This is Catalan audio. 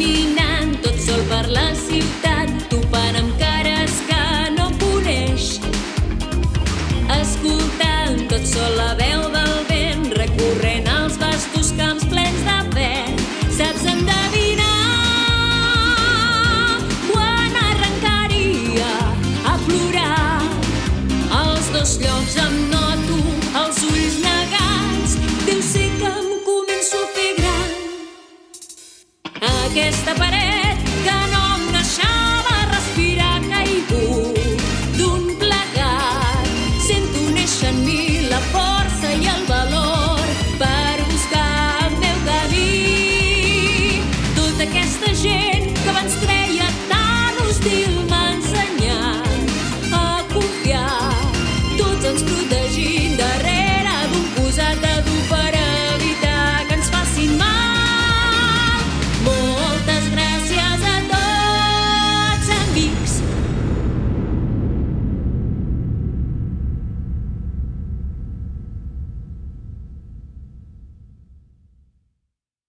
caminant tot sol per la ciutat, topant amb cares que no coneix, escoltant tot sol la veu del vent, recorrent els vastos camps plens de verd. Saps endevinar quan arrencaria a plorar? Els dos llocs em noto, els ulls negats, deu ser que em començo a fer gran. Aquesta paret